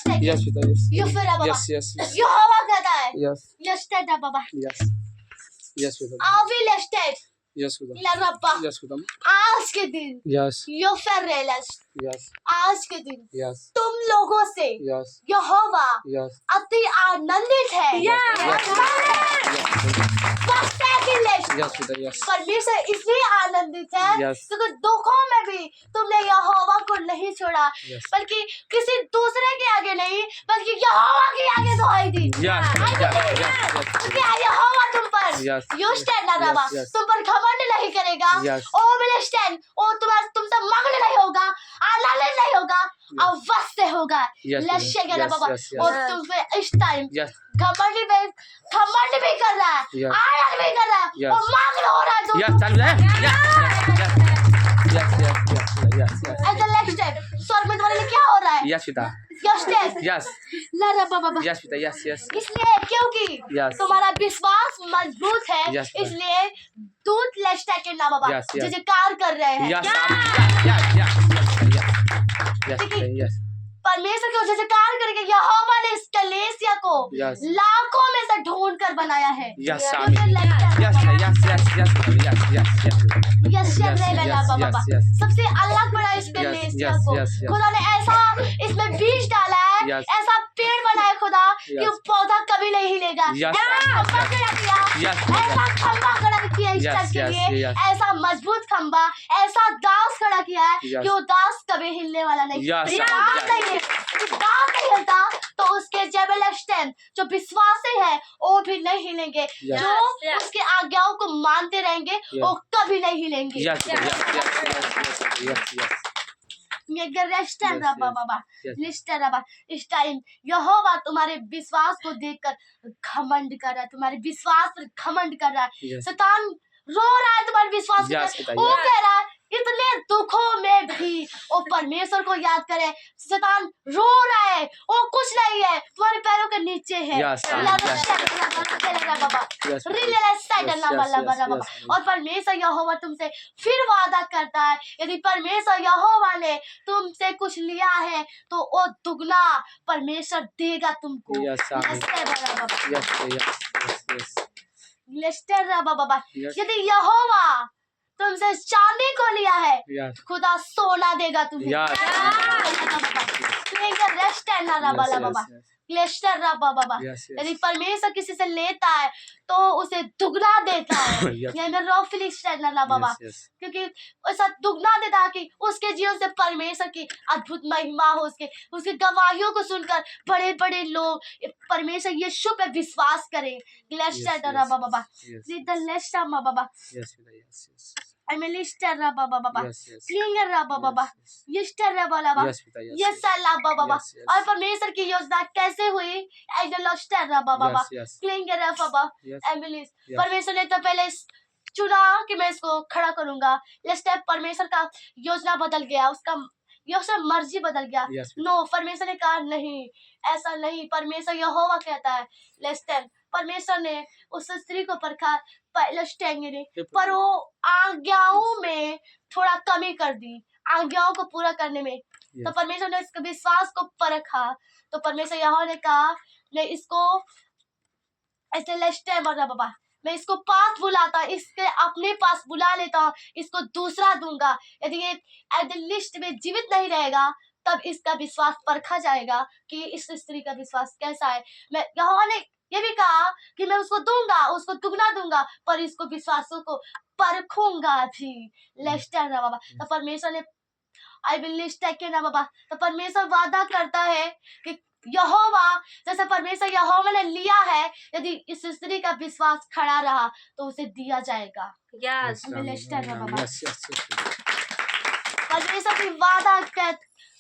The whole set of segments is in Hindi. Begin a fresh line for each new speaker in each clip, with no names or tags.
take
Yes,
it.
Vita, yes.
You feel it, Baba.
Yes, yes, yes.
Yehova कहता है
Yes,
let's take it, Baba.
yes. Yes, Vita.
I'll be let's take
Yes, Vita.
ला रब्बा
Yes, Vita.
आज के दिन
Yes,
you feel realize
yes,
आज के दिन
yes,
तुम लोगों से
yes,
यहोवा
yes.
अति आनंदित है
Yes, Vita, yes.
परमेश्वर इसलिए आनंदित है
Yes.
क्योंकि दुखों में भी तुमने यहोवा को नहीं छोड़ा
Yes.
बल्कि किसी दूसरे के आगे नहीं बल्कि यहोवा के आगे दुहाई दी
Yes, yes, yes, yes.
क्योंकि यहोवा तुम पर
Yes.
यू स्टैंड ना रबा
Yes, yes.
तुम पर घमंड नहीं करेगा
Yes.
ओ विल स्टैंड ओ तुमसे मग्न नहीं होगा आनंदित नहीं होगा अवश्य होगा
Yes,
लक्ष्य
yes,
करा बाबा
yes, yes.
और तुम पे इस टाइम
Yes,
घमंड भी कर रहा है
Yes.
आनंद भी कर रहा है
Yes.
और मग्न हो रहा है तुम
yes, चालू है. Yes, yes, yes, yes, yes, yes,
ऐसा नेक्स्ट टाइम स्वर में तुम्हारे लिए क्या हो रहा है
yes, Vita.
Yes test
Yes,
ला रबा बाबा
yes, Vita. Yes, yes.
इसलिए क्योंकि
Yes.
तुम्हारा विश्वास मजबूत है
Yes, sir.
इसलिए दूत लेस्टा के नाम बाबा
Yes, yes.
जयकार कर रहे हैं
Yes, yes, yes, yes, yes, yes.
परमेश्वर को जयकार करके यहोवा ने इस कलीसिया को
Yes.
लाखों में से ढूंढ कर बनाया है
Yes,
तो
Amen.
फिर लगता है
Yes, yes, yes, yes, yes, yes, yes.
Yes
Yes,
रहे
yes,
बाबा
yes, yes.
सबसे अलग बड़ा इस
Yes,
कलीसिया
yes,
को
yes, yes.
खुदा ने ऐसा इसमें बीज डाला है
Yes.
ऐसा पेड़ बनाया खुदा कि
Yes.
वो पौधा कभी नहीं हिलेगा
Yes.
ऐसा खंभा खड़ा किया
Yes.
ऐसा खंभा खड़ा किया इस
Yes,
चर्च के
yes,
लिए
yes.
ऐसा मजबूत खंभा ऐसा दास खड़ा किया है
Yes.
कि वो दास कभी हिलने वाला नहीं
Yes,
ये
yes.
दास नहीं है ये दास नहीं हिलता तो उसके जेबल स्टैंड जो विश्वासी है वो भी नहीं हिलेंगे
Yes.
जो उसके आज्ञाओं को मानते रहेंगे वो कभी नहीं हिलेंगे
Yes, yes, yes, yes, yes. Yes, yes.
इस टाइम यहोवा तुम्हारे विश्वास को देखकर घमंड कर रहा है तुम्हारे विश्वास पर घमंड कर रहा है
Yes.
शैतान रो रहा है तुम्हारे विश्वास को
Yes,
लेकर। वो कह रहा है इतने दुखों में भी वो परमेश्वर को याद करे शैतान रो रहा है वो कुछ नहीं है तुम्हारे पैरों के नीचे है
Yes, Yes, yes.
और परमेश्वर यहोवा तुमसे फिर वादा करता है यदि परमेश्वर यहोवा ने तुमसे कुछ लिया है तो वो दुगना परमेश्वर देगा तुमको
Yes, Amen. Yes, yes, yes,
लेस्टर रबा बाबा
Yes.
यदि यहोवा तुमसे चांदी को लिया है
yes.
खुदा सोना देगा तुम्हें
Yes.
रेस्ट है ना रबा ला बाबा
Yes,
लेस्टर रबा बाबा
yes, yes.
यदि परमेश्वर किसी से लेता है तो उसे दुगना देता है
Yes.
यानी रोफिलिक्स है ना बाबा
Yes, yes.
क्योंकि ऐसा दुगना देता है कि उसके जीवन से परमेश्वर की अद्भुत महिमा हो उसके गवाहियों को सुनकर बड़े बड़े लोग परमेश्वर यीशु पे विश्वास करें लेस्टर
Yes,
रबा बाबा
yes,
द लेस्टर मा बाबा
yes, yes, yes.
I mean लेस्टर रबा बाबा
Yes, yes.
क्लिंगर रबा बाबा
Yes,
यस्टर रबा बाबा
yes, Vita, yes,
यस अल्लाह बाबा
Yes, yes.
और परमेश्वर की योजना कैसे हुई एंड लेस्टर रबा बाबा
yes, yes,
क्लिंगर रबा बाबा
yes,
एम्बुलेंस
Yes.
परमेश्वर ने तो पहले चुना कि मैं इसको खड़ा करूंगा लेस्टर परमेश्वर का योजना बदल गया उसका योजना मर्जी बदल गया
yes,
नो परमेश्वर ने कहा नहीं ऐसा नहीं परमेश्वर यहोवा कहता है लेस्टर परमेश्वर ने उस स्त्री को परखा लेस्टेंगे ने पर वो आज्ञाओं में थोड़ा कमी कर दी आज्ञाओं को पूरा करने में तो
Yes.
परमेश्वर ने इसके विश्वास को परखा तो परमेश्वर यहोवा ने कहा मैं इसको ऐसे लेस्टर बना बाबा मैं इसको पास बुलाता इसके अपने पास बुला लेता हूँ इसको दूसरा दूंगा यदि ये एट द लिस्ट में जीवित नहीं रहेगा तब इसका विश्वास परखा जाएगा कि इस स्त्री का विश्वास कैसा है मैं यहोवा ने ये भी कहा कि मैं उसको दूंगा उसको दुगना दूंगा पर इसको विश्वासों को परखूंगा भी लेस्टर ना बाबा तो परमेश्वर ने आई विल लिस्ट के ना बाबा तो परमेश्वर वादा करता है कि यहोवा जैसे परमेश्वर यहोवा ने लिया है यदि इस स्त्री का विश्वास खड़ा रहा तो उसे दिया जाएगा
Yes.
लेस्टर ना बाबा
Yes, yes, yes.
परमेश्वर की वादा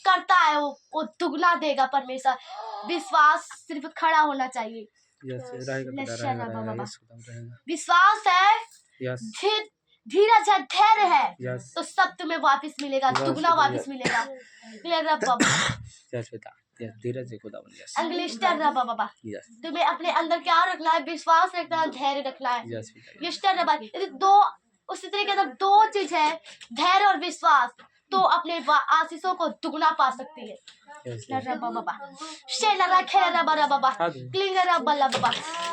करता है वो दुगना देगा परमेश्वर विश्वास सिर्फ खड़ा होना चाहिए
Yes, रहेगा बेटा,
लेस्टर
रहेगा,
ना
रहेगा,
बाबा
yes, खुदा रहेगा.
विश्वास है
Yes,
धीरज है धैर्य है
yes,
तो सब तुम्हें वापस मिलेगा
Yes,
दुगना
yes.
वापस मिलेगा मेरा बाबा
yes, बेटा. Yes, धीरज से खुदा बन. Yes,
अंग्लिस्टर रबा बाबा
yes,
तुम्हें अपने अंदर क्या रखना है विश्वास रखना है धैर्य रखना है
yes, बेटा.
यस्टर रबा यदि दो उसी तरीके से दो चीज है धैर्य और विश्वास तो अपने आशीषों को दुगना पा सकती है।
Yes.
रब्बा बाबा शेला खेला रब्बा रब्बा बाबा
हाँ जी।
क्लीन रब्बा बाबा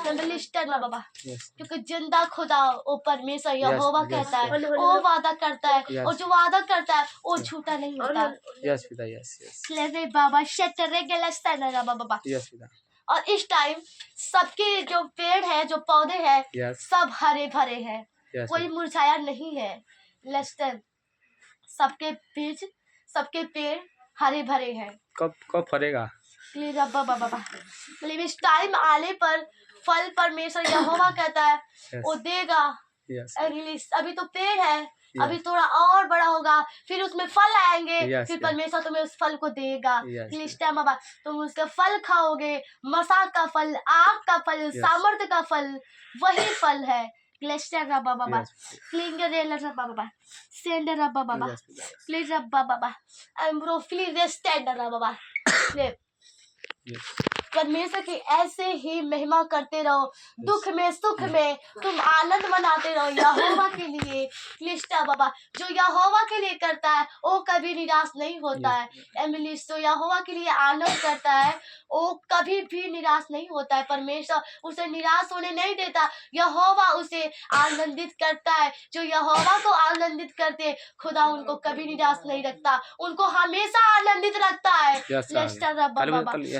नंबलिस्टर बाबा
Yes.
क्योंकि जिंदा खुदा वो परमेश्वर यहोवा
yes,
कहता है,
yes.
वो वादा करता है,
Yes.
और जो वादा करता है वो झूठा नहीं होता।
Yes, पिता, yes, yes.
लेवे बाबा शेटरे गेलस्टर रब्बा बाबा।
Yes, पिता.
और इस टाइम सबके जो पेड़ है, जो पौधे हैं,
Yes.
सब हरे भरे हैं,
Yes.
कोई मुरझाया नहीं है। लेस्टर सबके बीज, सबके पेड़ हरे भरे हैं।
कब फरेगा?
रब्बा बाबा मतलब इस टाइम आने पर फल परमेश्वर यहोवा कहता है
Yes.
वो देगा।
Yes.
रिलीज अभी तो पेड़ है,
Yes.
अभी थोड़ा और बड़ा होगा, फिर उसमें फल आएंगे,
Yes,
फिर
yes.
परमेश्वर तुम्हें उस फल को देगा।
Yes, yes.
बाबा तुम उसका फल खाओगे, मसाक का फल, आग का फल,
Yes.
सामर्थ्य का फल, वही फल है। ग्लेस्टर रब्बा बाबा
Yes.
क्लिंगर रब्बा बाबा सेंडर रब्बा बाबा
Yes, पिता.
प्लीज रब्बा बाबा एम्ब्रो फ्ली रेस्टेंडर रब्बा बाबा।
Yes.
परमेश्वर की ऐसे ही महिमा करते रहो, दुख में सुख में तुम आनंद मनाते रहो यहोवा के लिए। क्लिस्टा बाबा जो यहोवा के लिए करता है वो कभी निराश नहीं होता है। एमिलिस जो यहोवा के लिए आनंद करता है वो कभी भी निराश नहीं होता है। परमेश्वर उसे निराश होने नहीं देता, यहोवा उसे आनंदित करता है। जो यहोवा को आनंदित करते खुदा उनको कभी निराश नहीं रखता, उनको हमेशा आनंदित रखता है।
Yes,
लेस्टर रब्बा
कल
बाबा
yes.